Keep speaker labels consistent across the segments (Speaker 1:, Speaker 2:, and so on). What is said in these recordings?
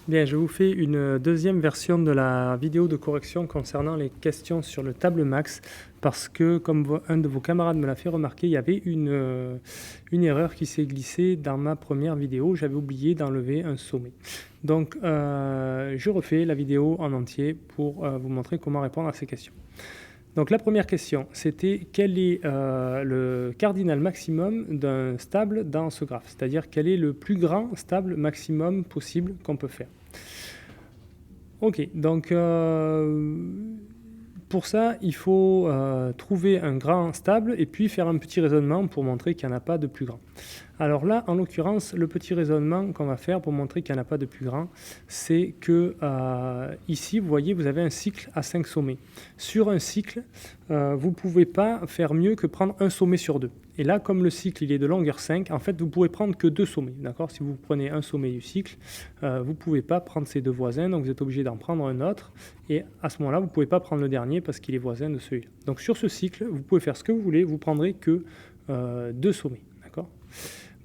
Speaker 1: Bien, je vous fais une deuxième version de la vidéo de correction concernant les questions sur le table max parce que, comme un de vos camarades me l'a fait remarquer, il y avait une erreur qui s'est glissée dans ma première vidéo. J'avais oublié d'enlever un sommet. Donc, je refais la vidéo en entier pour vous montrer comment répondre à ces questions. Donc la première question, c'était quel est le cardinal maximum d'un stable dans ce graphe, c'est-à-dire quel est le plus grand stable maximum possible qu'on peut faire. Ok, donc pour ça, il faut trouver un grand stable et puis faire un petit raisonnement pour montrer qu'il n'y en a pas de plus grand. Alors là, en l'occurrence, le petit raisonnement qu'on va faire pour montrer qu'il n'y en a pas de plus grand, c'est que ici, vous voyez, vous avez un cycle à 5 sommets. Sur un cycle, vous ne pouvez pas faire mieux que prendre un sommet sur deux. Et là, comme le cycle il est de longueur 5, en fait, vous ne pouvez prendre que 2 sommets. D'accord ? Si vous prenez un sommet du cycle, vous ne pouvez pas prendre ces deux voisins, donc vous êtes obligé d'en prendre un autre. Et à ce moment-là, vous ne pouvez pas prendre le dernier parce qu'il est voisin de celui-là. Donc sur ce cycle, vous pouvez faire ce que vous voulez, vous ne prendrez que 2 sommets. D'accord ?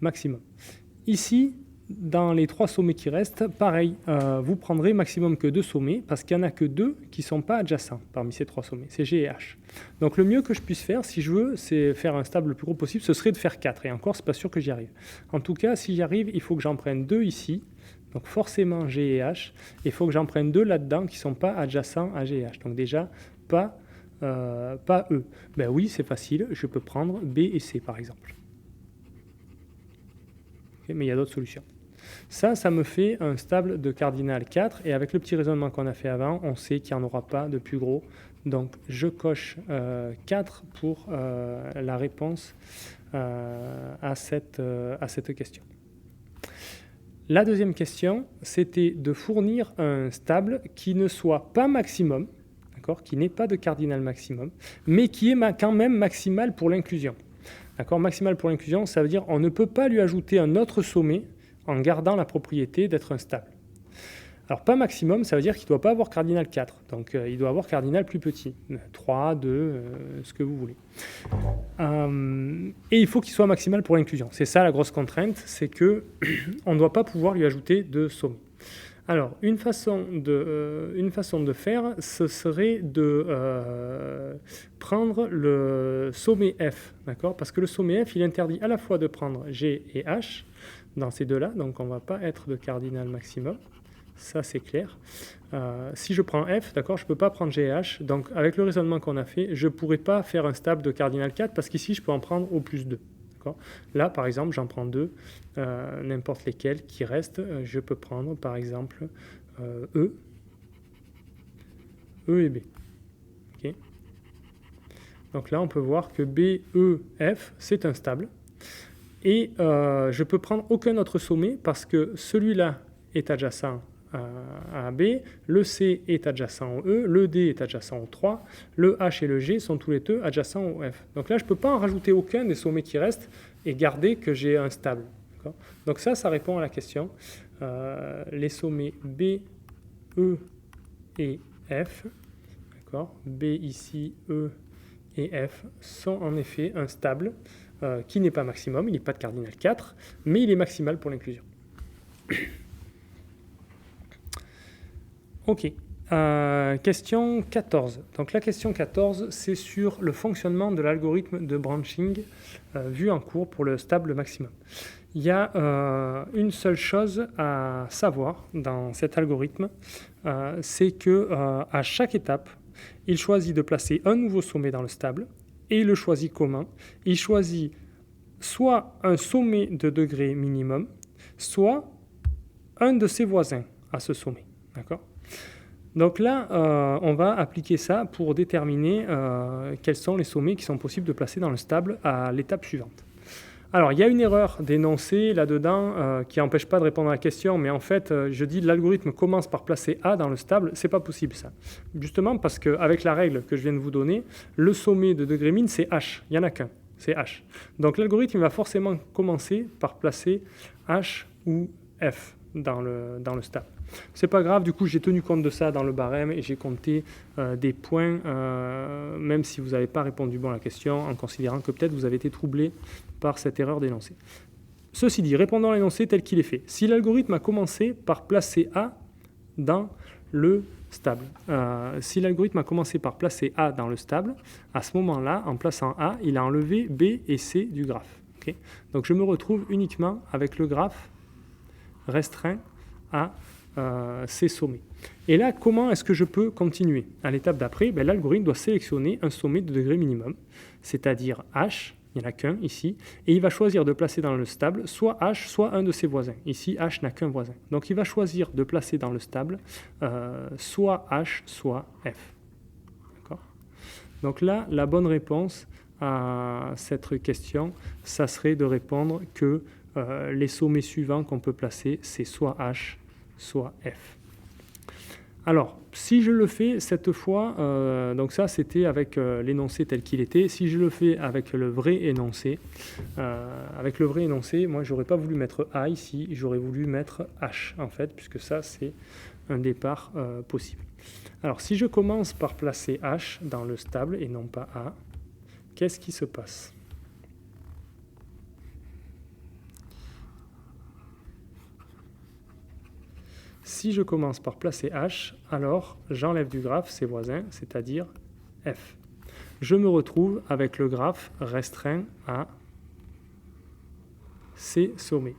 Speaker 1: Maximum. Ici, dans les 3 sommets qui restent, pareil, vous prendrez maximum que 2 sommets parce qu'il n'y en a que 2 qui ne sont pas adjacents parmi ces 3 sommets, c'est G et H. Donc le mieux que je puisse faire, si je veux, c'est faire un stable le plus gros possible, ce serait de faire 4. Et encore, ce n'est pas sûr que j'y arrive. En tout cas, si j'y arrive, il faut que j'en prenne 2 ici, donc forcément G et H, et il faut que j'en prenne 2 là-dedans qui ne sont pas adjacents à G et H. Donc déjà, pas E. Ben oui, c'est facile, je peux prendre B et C par exemple. Mais il y a d'autres solutions. Ça me fait un stable de cardinal 4, et avec le petit raisonnement qu'on a fait avant, on sait qu'il n'y en aura pas de plus gros. Donc je coche 4 pour la réponse à cette question. La deuxième question, c'était de fournir un stable qui ne soit pas maximum, qui n'ait pas de cardinal maximum, mais qui est quand même maximal pour l'inclusion. D'accord, maximal pour l'inclusion, ça veut dire qu'on ne peut pas lui ajouter un autre sommet en gardant la propriété d'être un stable. Alors pas maximum, ça veut dire qu'il ne doit pas avoir cardinal 4, donc il doit avoir cardinal plus petit, 3, 2, ce que vous voulez. Et il faut qu'il soit maximal pour l'inclusion. C'est ça la grosse contrainte, c'est qu'on ne doit pas pouvoir lui ajouter de sommet. Alors, une façon de faire, ce serait de prendre le sommet F, d'accord ? Parce que le sommet F, il interdit à la fois de prendre G et H dans ces deux-là, donc on ne va pas être de cardinal maximum, ça c'est clair. Si je prends F, d'accord, je ne peux pas prendre G et H, donc avec le raisonnement qu'on a fait, je ne pourrais pas faire un stable de cardinal 4, parce qu'ici, je peux en prendre au plus 2. Là, par exemple, j'en prends 2, n'importe lesquels qui restent. Je peux prendre, par exemple, E et B. Okay. Donc là, on peut voir que B, E, F, c'est un stable. Et je peux prendre aucun autre sommet parce que celui-là est adjacent à B, le C est adjacent au E, le D est adjacent au 3, le H et le G sont tous les deux adjacents au F. Donc là, je ne peux pas en rajouter aucun des sommets qui restent et garder que j'ai un stable. Donc ça répond à la question. Les sommets B, E et F, B ici, E et F, sont en effet un stable qui n'est pas maximum, il n'est pas de cardinal 4, mais il est maximal pour l'inclusion. Ok, question 14. Donc la question 14, c'est sur le fonctionnement de l'algorithme de branching vu en cours pour le stable maximum. Il y a une seule chose à savoir dans cet algorithme, c'est que à chaque étape, il choisit de placer un nouveau sommet dans le stable, et il le choisit comment ? Il choisit soit un sommet de degré minimum, soit un de ses voisins à ce sommet. D'accord ? Donc là, on va appliquer ça pour déterminer quels sont les sommets qui sont possibles de placer dans le stable à l'étape suivante. Alors, il y a une erreur d'énoncé là-dedans qui n'empêche pas de répondre à la question, mais en fait, je dis l'algorithme commence par placer A dans le stable, c'est pas possible ça. Justement parce qu'avec la règle que je viens de vous donner, le sommet de degré min, c'est H, il n'y en a qu'un, c'est H. Donc l'algorithme va forcément commencer par placer H ou F dans le stable. C'est pas grave, du coup j'ai tenu compte de ça dans le barème et j'ai compté des points, même si vous n'avez pas répondu bon à la question, en considérant que peut-être vous avez été troublé par cette erreur d'énoncé. Ceci dit, répondons à l'énoncé tel qu'il est fait. Si l'algorithme a commencé par placer A dans le stable. Si l'algorithme a commencé par placer A dans le stable, à ce moment-là, en plaçant A, il a enlevé B et C du graphe. Okay, donc je me retrouve uniquement avec le graphe restreint à ces sommets. Et là, comment est-ce que je peux continuer? À l'étape d'après, l'algorithme doit sélectionner un sommet de degré minimum, c'est-à-dire H, il n'y en a qu'un ici, et il va choisir de placer dans le stable soit H, soit un de ses voisins. Ici, H n'a qu'un voisin. Donc il va choisir de placer dans le stable soit H, soit F. D'accord? Donc là, la bonne réponse à cette question, ça serait de répondre que les sommets suivants qu'on peut placer, c'est soit H, soit F. Alors, si je le fais cette fois, donc ça c'était avec l'énoncé tel qu'il était, si je le fais avec le vrai énoncé, moi j'aurais pas voulu mettre A ici, j'aurais voulu mettre H en fait, puisque ça c'est un départ possible. Alors si je commence par placer H dans le stable et non pas A, qu'est-ce qui se passe ? Si je commence par placer H, alors j'enlève du graphe ses voisins, c'est-à-dire F. Je me retrouve avec le graphe restreint à ces sommets.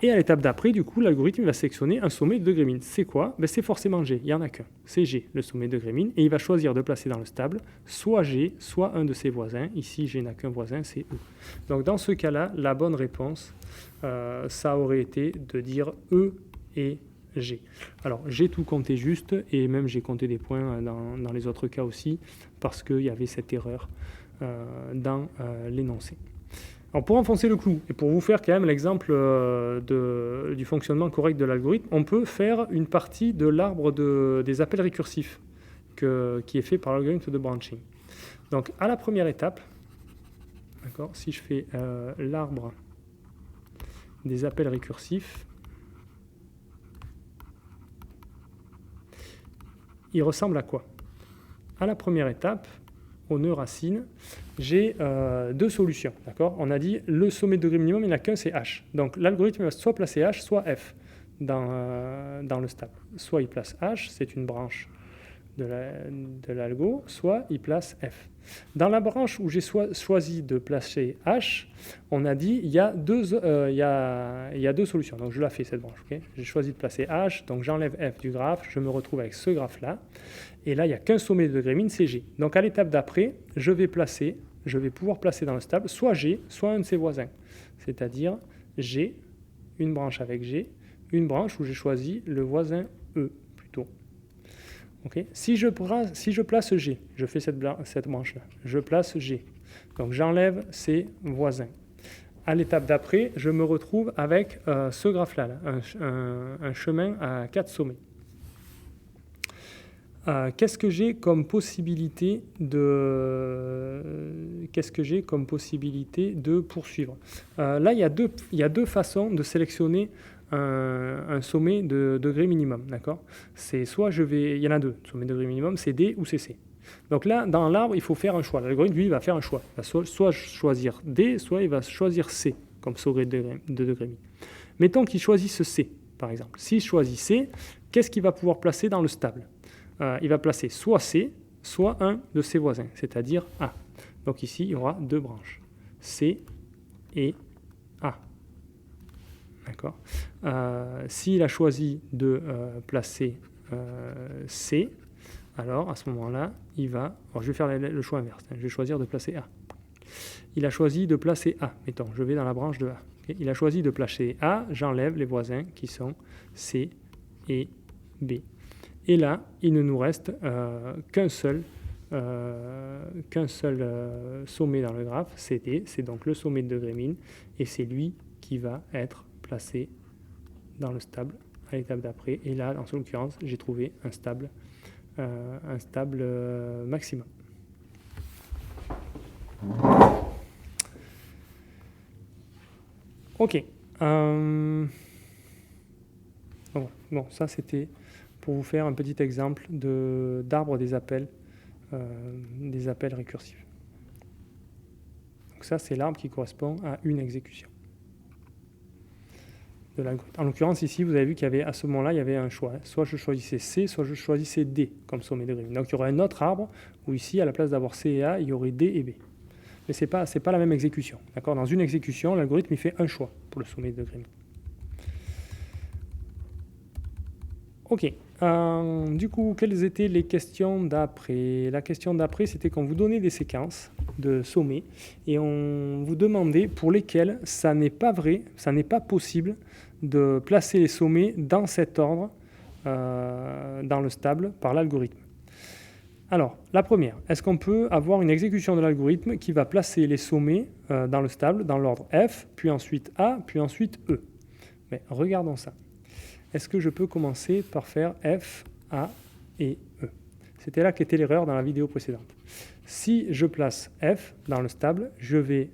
Speaker 1: Et à l'étape d'après, du coup, l'algorithme va sélectionner un sommet de degré min. C'est quoi ? C'est forcément G, il n'y en a qu'un. C'est G, le sommet de degré min, et il va choisir de placer dans le stable soit G, soit un de ses voisins. Ici, G n'a qu'un voisin, c'est E. Donc dans ce cas-là, la bonne réponse, ça aurait été de dire E et G. Alors, j'ai tout compté juste, et même j'ai compté des points dans les autres cas aussi, parce qu'il y avait cette erreur dans l'énoncé. Alors, pour enfoncer le clou, et pour vous faire quand même l'exemple du fonctionnement correct de l'algorithme, on peut faire une partie de l'arbre des appels récursifs qui est fait par l'algorithme de branching. Donc, à la première étape, d'accord, si je fais l'arbre des appels récursifs, il ressemble à quoi? À la première étape, au nœud racine, j'ai deux solutions. D'accord, on a dit le sommet de degré minimum, il n'y en a qu'un, c'est H. Donc l'algorithme va soit placer H, soit F dans le stable. Soit il place H, c'est une branche de l'algo, soit il place F. Dans la branche où j'ai choisi de placer H, on a dit il y a deux solutions. Donc je la fais cette branche. Okay, j'ai choisi de placer H, donc j'enlève F du graphe, je me retrouve avec ce graphe-là. Et là, il n'y a qu'un sommet de degré min, c'est G. Donc à l'étape d'après, je vais pouvoir placer dans le stable soit G, soit un de ses voisins. C'est-à-dire G, une branche avec G, une branche où j'ai choisi le voisin E plutôt. Okay. Si je place G, je fais cette branche-là, je place G. Donc j'enlève ses voisins. À l'étape d'après, je me retrouve avec ce graphe-là, un chemin à 4 sommets. Qu'est-ce que j'ai comme possibilité de poursuivre? Là, il y a deux façons de sélectionner un sommet de degré minimum, d'accord? C'est soit il y en a deux, sommet de degré minimum, c'est D ou c'est C. Donc là, dans l'arbre, il faut faire un choix. L'algorithme, lui, il va faire un choix. Il va soit choisir D, soit il va choisir C comme sommet de degré min. Mettons qu'il choisisse C, par exemple. S'il choisit C, qu'est-ce qu'il va pouvoir placer dans le stable? Il va placer soit C, soit un de ses voisins, c'est-à-dire A. Donc ici, il y aura deux branches, C et A. D'accord. S'il a choisi de placer C, alors à ce moment-là, il va... Alors, je vais faire le choix inverse, je vais choisir de placer A. Il a choisi de placer A, mettons, je vais dans la branche de A. Okay. Il a choisi de placer A, j'enlève les voisins qui sont C et B. Et là, il ne nous reste qu'un seul sommet dans le graphe, c'est D, c'est donc le sommet de degré min, et c'est lui qui va être placé dans le stable à l'étape d'après. Et là, en l'occurrence, j'ai trouvé un stable maximum. Ok. Bon, ça c'était pour vous faire un petit exemple d'arbre des appels récursifs. Donc ça, c'est l'arbre qui correspond à une exécution. de l'algorithme. En l'occurrence, ici, vous avez vu qu'il y avait, à ce moment-là, il y avait un choix. Soit je choisissais C, soit je choisissais D comme sommet de Gremlin. Donc il y aurait un autre arbre où ici, à la place d'avoir C et A, il y aurait D et B. Mais ce n'est pas la même exécution. D'accord ? Dans une exécution, l'algorithme il fait un choix pour le sommet de Gremlin. Ok. Du coup, quelles étaient les questions d'après ? La question d'après, c'était qu'on vous donnait des séquences de sommets et on vous demandait pour lesquelles ça n'est pas vrai, ça n'est pas possible de placer les sommets dans cet ordre dans le stable par l'algorithme. Alors, la première, est-ce qu'on peut avoir une exécution de l'algorithme qui va placer les sommets dans le stable dans l'ordre F, puis ensuite A, puis ensuite E ? Mais regardons ça. Est-ce que je peux commencer par faire F, A et E ? C'était là qu'était l'erreur dans la vidéo précédente. Si je place F dans le stable, je vais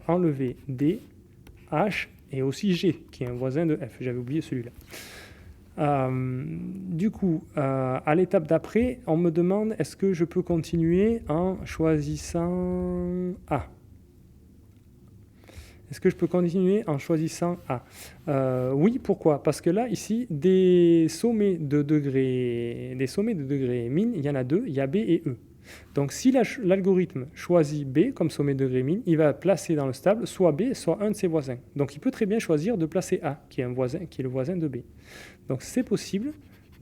Speaker 1: enlever D, H et aussi G, qui est un voisin de F. J'avais oublié celui-là. Du coup, à l'étape d'après, on me demande est-ce que je peux continuer en choisissant A ? Est-ce que je peux continuer en choisissant A ? Oui, pourquoi ? Parce que là, ici, des sommets de degré min, il y en a deux, il y a B et E. Donc si l'algorithme choisit B comme sommet de degré min, il va placer dans le stable soit B, soit un de ses voisins. Donc il peut très bien choisir de placer A, qui est le voisin de B. Donc c'est possible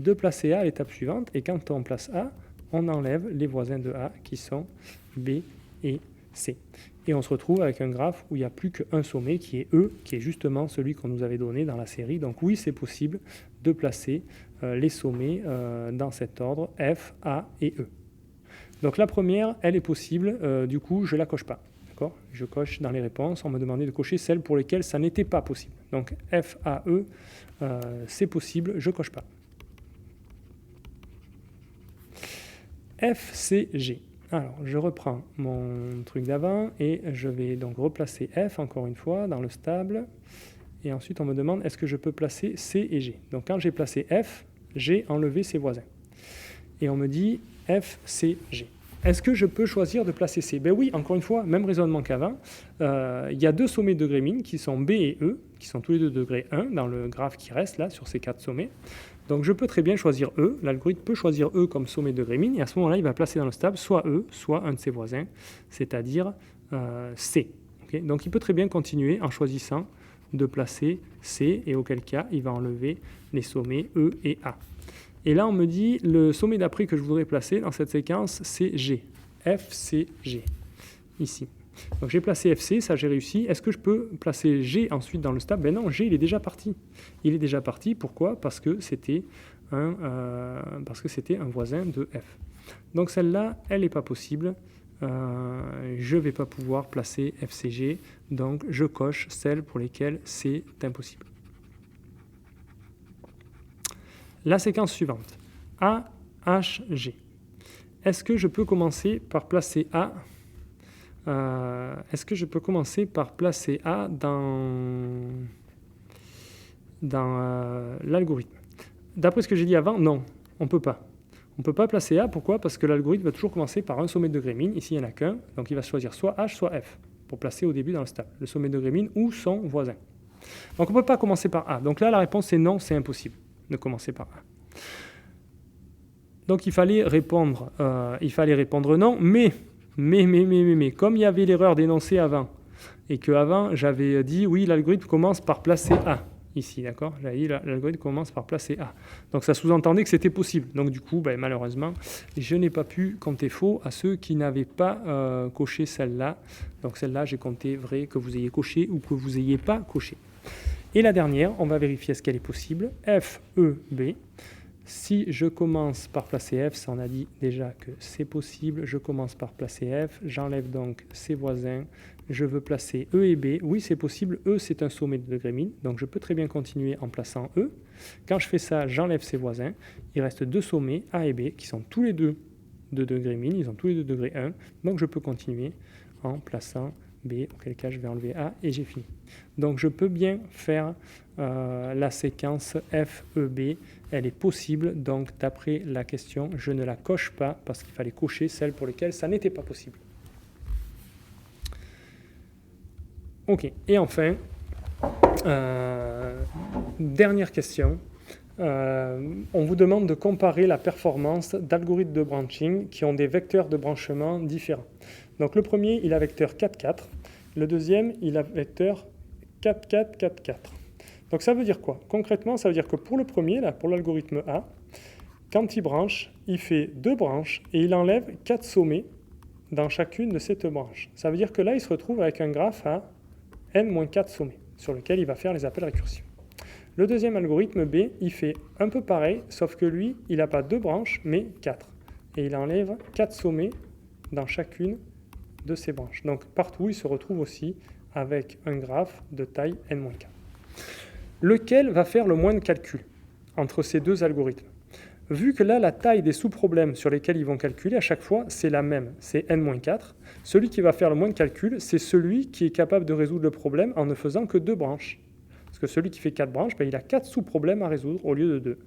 Speaker 1: de placer A à l'étape suivante, et quand on place A, on enlève les voisins de A, qui sont B et C. Et on se retrouve avec un graphe où il n'y a plus qu'un sommet qui est E, qui est justement celui qu'on nous avait donné dans la série. Donc oui, c'est possible de placer les sommets dans cet ordre F, A et E. Donc la première, elle est possible, du coup je ne la coche pas. D'accord ? Je coche dans les réponses, on me demandait de cocher celles pour lesquelles ça n'était pas possible. Donc F, A, E, c'est possible, je ne coche pas. F, C, G. Alors, je reprends mon truc d'avant et je vais donc replacer F encore une fois dans le stable. Et ensuite, on me demande est-ce que je peux placer C et G. Donc, quand j'ai placé F, j'ai enlevé ses voisins. Et on me dit F, C, G. Est-ce que je peux choisir de placer C ? Ben oui, encore une fois, même raisonnement qu'avant. Il y a deux sommets de degré min qui sont B et E, qui sont tous les deux de degré 1 dans le graphe qui reste là sur ces quatre sommets. Donc je peux très bien choisir E, l'algorithme peut choisir E comme sommet de degré min, et à ce moment-là, il va placer dans le stable soit E, soit un de ses voisins, c'est-à-dire C. Okay ? Donc il peut très bien continuer en choisissant de placer C, et auquel cas, il va enlever les sommets E et A. Et là, on me dit, le sommet d'après que je voudrais placer dans cette séquence, c'est G. F, C, G. Ici. Donc j'ai placé FC, ça j'ai réussi. Est-ce que je peux placer G ensuite dans le stable ? Ben non, G il est déjà parti. Il est déjà parti, pourquoi ? Parce que c'était un voisin de F. Donc celle-là, elle n'est pas possible. Je ne vais pas pouvoir placer FCG, donc je coche celles pour lesquelles c'est impossible. La séquence suivante, A, H, G. Est-ce que je peux commencer par placer A dans l'algorithme ? D'après ce que j'ai dit avant, non, on ne peut pas. On ne peut pas placer A, pourquoi ? Parce que l'algorithme va toujours commencer par un sommet de degré min, ici il n'y en a qu'un, donc il va choisir soit H, soit F, pour placer au début dans le stable, le sommet de degré min ou son voisin. Donc on ne peut pas commencer par A. Donc là la réponse c'est non, c'est impossible de commencer par A. Donc il fallait répondre non, mais comme il y avait l'erreur d'énoncer avant, et qu'avant j'avais dit oui, l'algorithme commence par placer A, ici, d'accord ? J'avais dit l'algorithme commence par placer A. Donc ça sous-entendait que c'était possible. Donc du coup, malheureusement, je n'ai pas pu compter faux à ceux qui n'avaient pas coché celle-là. Donc celle-là, j'ai compté vrai que vous ayez coché ou que vous n'ayez pas coché. Et la dernière, on va vérifier est-ce qu'elle est possible. F, E, B. Si je commence par placer F, ça on a dit déjà que c'est possible. Je commence par placer F, j'enlève donc ses voisins. Je veux placer E et B. Oui, c'est possible. E, c'est un sommet de degré min, donc je peux très bien continuer en plaçant E. Quand je fais ça, j'enlève ses voisins. Il reste deux sommets, A et B, qui sont tous les deux de degré min. Ils ont tous les deux degré 1. Donc je peux continuer en plaçant B, auquel cas je vais enlever A et j'ai fini. Donc je peux bien faire la séquence F, E, B. Elle est possible, donc d'après la question, je ne la coche pas parce qu'il fallait cocher celles pour lesquelles ça n'était pas possible. Ok, et enfin, Dernière question. On vous demande de comparer la performance d'algorithmes de branching qui ont des vecteurs de branchement différents. Donc le premier, il a vecteur 4, 4. Le deuxième, il a vecteur 4, 4, 4, 4. Donc ça veut dire quoi? Concrètement, ça veut dire que pour le premier, là, pour l'algorithme A, quand il branche, il fait 2 branches et il enlève 4 sommets dans chacune de ces 2 branches. Ça veut dire que là, il se retrouve avec un graphe à n-4 sommets sur lequel il va faire les appels récursifs. Le deuxième algorithme B, il fait un peu pareil, sauf que lui, il n'a pas 2 branches, mais 4. Et il enlève 4 sommets dans chacune de ces branches. Donc partout, il se retrouve aussi avec un graphe de taille n-4. Lequel va faire le moins de calculs entre ces deux algorithmes? Vu que là, la taille des sous-problèmes sur lesquels ils vont calculer, à chaque fois, c'est la même, c'est n-4. Celui qui va faire le moins de calculs, c'est celui qui est capable de résoudre le problème en ne faisant que 2 branches. Parce que celui qui fait 4 branches, il a 4 sous-problèmes à résoudre au lieu de 2.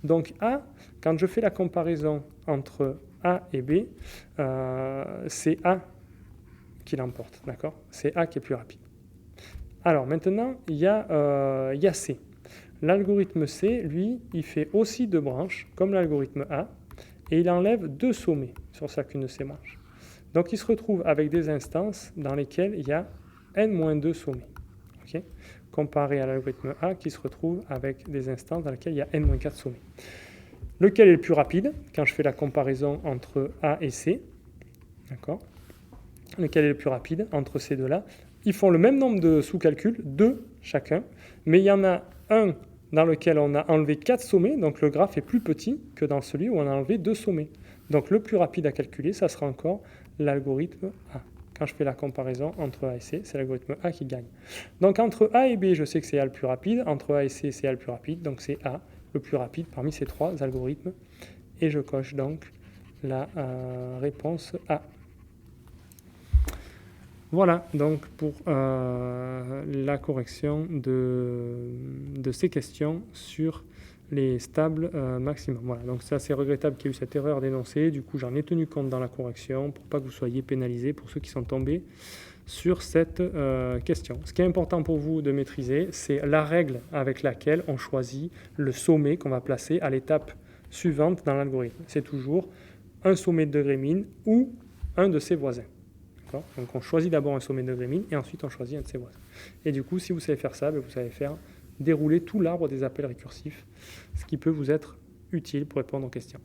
Speaker 1: Donc A, quand je fais la comparaison entre A et B, c'est A qui l'emporte, d'accord? C'est A qui est plus rapide. Alors maintenant, il y a C. L'algorithme C, lui, il fait aussi 2 branches, comme l'algorithme A, et il enlève 2 sommets sur chacune de ces branches. Donc il se retrouve avec des instances dans lesquelles il y a n-2 sommets. Okay, comparé à l'algorithme A qui se retrouve avec des instances dans lesquelles il y a n-4 sommets. Lequel est le plus rapide quand je fais la comparaison entre A et C? D'accord. Lequel est le plus rapide entre ces deux-là? Ils font le même nombre de sous-calculs, 2 chacun, mais il y en a un dans lequel on a enlevé 4 sommets, donc le graphe est plus petit que dans celui où on a enlevé 2 sommets. Donc le plus rapide à calculer, ça sera encore l'algorithme A. Quand je fais la comparaison entre A et C, c'est l'algorithme A qui gagne. Donc entre A et B, je sais que c'est A le plus rapide. Entre A et C, c'est A le plus rapide. Donc c'est A le plus rapide parmi ces 3 algorithmes. Et je coche donc la réponse A. Voilà donc pour la correction de ces questions sur les stables maximum. Voilà, donc ça c'est regrettable qu'il y ait eu cette erreur d'énoncé. Du coup, j'en ai tenu compte dans la correction pour pas que vous soyez pénalisés pour ceux qui sont tombés sur cette question. Ce qui est important pour vous de maîtriser, c'est la règle avec laquelle on choisit le sommet qu'on va placer à l'étape suivante dans l'algorithme. C'est toujours un sommet de degré min ou un de ses voisins. Donc on choisit d'abord un sommet de degré min et ensuite on choisit un de ses voisins. Et du coup, si vous savez faire ça, vous savez faire dérouler tout l'arbre des appels récursifs, ce qui peut vous être utile pour répondre aux questions.